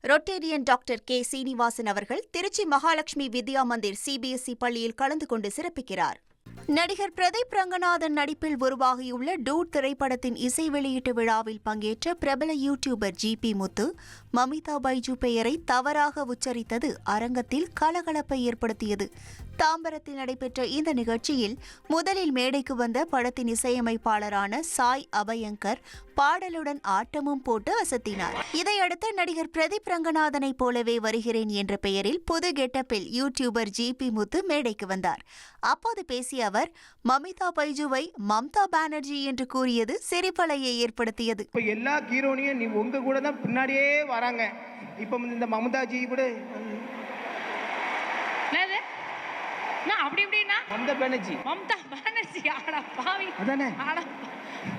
Rotarian doctor K. Srinivasan அவர்கள் Trichy Mahalakshmi Vidya Mandir CBSE பள்ளியில் கலந்து கொண்டு சிறப்பிக்கிறார். நடிகர் பிரதீப் ரங்கநாதன் நடிப்பில் உருவாகியுள்ள டூட் திரைப்படத்தின் இசை வெளியீட்டு விழாவில் பங்கேற்ற பிரபல யூடியூபர் ஜிபி முத்து மமிதா பைஜு பெயரை தவறாக உச்சரித்தது அரங்கத்தில் கலகலப்பை ஏற்படுத்தியது. தாம்பரத்தில் நடைபெற்ற இந்த நிகழ்ச்சியில் முதலில் மேடைக்கு வந்த படத்தின் இசையமைப்பாளரான சாய் அபயங்கர் பாடலுடன் ஆட்டமும் போட்டு அசத்தினார். இதையடுத்து நடிகர் பிரதீப் ரங்கநாதனை போலவே வருகிறேன் என்ற பெயரில் புது கெட்டப்பில் யூடியூபர் ஜிபி முத்து மேடைக்கு வந்தார். அப்போது பேசிய அவர் மமிதா பைஜுவை மம்தா பானர்ஜி என்று கூறியது சிரிப்பலையை ஏற்படுத்தியது. எல்லா ஹீரோனியும் நீ உங்க கூட தான் பின்னாடியே வராங்க. இப்ப இந்த மம்தாஜி கூட மம்தா பானர்ஜி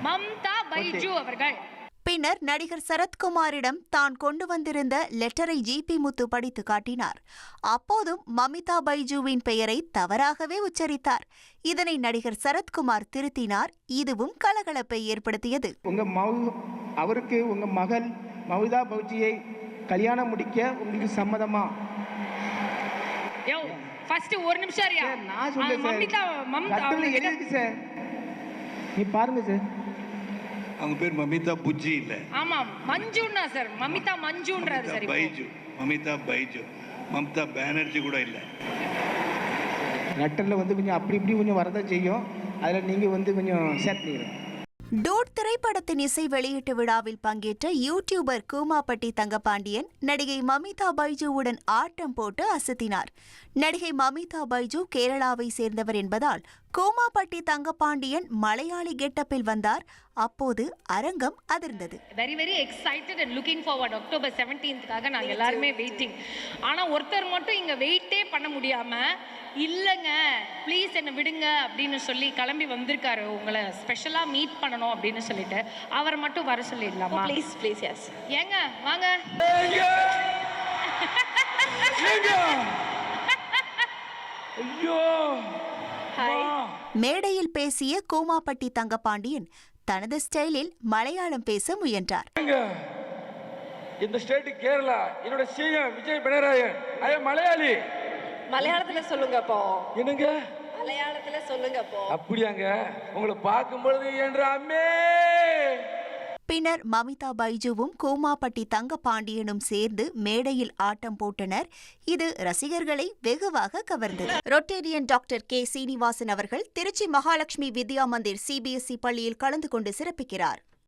மம்தா பைஜு அவர்கள். பின்னர் நடிகர் சரத்குமாரிடம் தான் கொண்டு வந்திருந்த லெட்டரை ஜிபி முத்து படித்து காட்டினார். அப்போதும் மமிதா பைஜுவின் பெயரை தவறாகவே உச்சரித்தார். இதனை நடிகர் சரத்குமார் திருத்தினார். இதுவும் கலகலப்பை ஏற்படுத்தியது. அவருக்கு உங்க மகள் மமிதா பைஜுவை கல்யாணம் முடிக்க உங்களுக்கு சம்மதமா? ஃபர்ஸ்ட் ஒரு நிமிஷம் அறியா நான் சொல்றேன் மம்தா எழுதி சார், நீ பாருங்க சார். அவங்க பேர் மமிதா புஜ்ஜி இல்ல. ஆமா மஞ்சுன்னா சார், மமிதா மஞ்சுன்றாரு சார். பைஜு, மமிதா பைஜு, மம்தா பானர்ஜி கூட இல்ல. லெட்டர்ல கொஞ்சம் அப்படி இப்படி கொஞ்சம் வரதான் செய்யும். அதுல நீங்க கொஞ்சம் சேர்த்துக்கிறீங்க. டூட் திரைப்படத்தின் இசை வெளியீட்டு விழாவில் பங்கேற்ற யூடியூபர் கூமாப்பட்டி தங்கபாண்டியன் நடிகை மமிதா பைஜுவுடன் ஆட்டம் போட்டு அசத்தினார். நடிகை மமிதா பைஜு கேரளாவை சேர்ந்தவர் என்பதால் கூமாப்பட்டி தங்கபாண்டியன் மலையாளி கெட்டப்பில் வந்தார். அப்போது அரங்கம் அதிர்ந்தது. Very very excited and looking forward. October 17th நாங்கள் எல்லாருமே வெயிட்டிங். ஆனால் ஒருத்தர் மட்டும் இங்கே வெயிட்டே பண்ண முடியாமல் இல்லைங்க ப்ளீஸ் என்னை விடுங்க அப்படின்னு சொல்லி கிளம்பி வந்திருக்காரு. உங்களை ஸ்பெஷலாக மீட் பண்ணணும் அப்படின்னு சொல்லிட்டு அவரை மட்டும் வர சொல்லிடலாமா? Please please. எஸ் ஏங்க வாங்க. மேடையில் பேசிய கூமாப்பட்டி தங்கபாண்டியன் தனது ஸ்டைலில் மலையாளம் பேச முயன்றார். இந்த ஸ்டேட் கேரளா, என்னோட CM Vijay Pinarayan, I am Malayali. மலையாளத்துல சொல்லுங்க அப்போ. என்னங்க மலையாளத்துல சொல்லுங்க அப்போ. அப்படியாங்க, உங்களை பார்க்கும் பொழுது என்ற அம்மே. பின்னர் மமிதா பைஜுவும் கூமாப்பட்டி தங்கபாண்டியனும் சேர்ந்து மேடையில் ஆட்டம் போட்டனர். இது ரசிகர்களை வெகுவாக கவர்ந்தது. Rotarian doctor K. சீனிவாசன் அவர்கள் திருச்சி மகாலட்சுமி வித்யா மந்திர் சிபிஎஸ்இ பள்ளியில் கலந்து கொண்டு சிறப்பிக்கிறார்.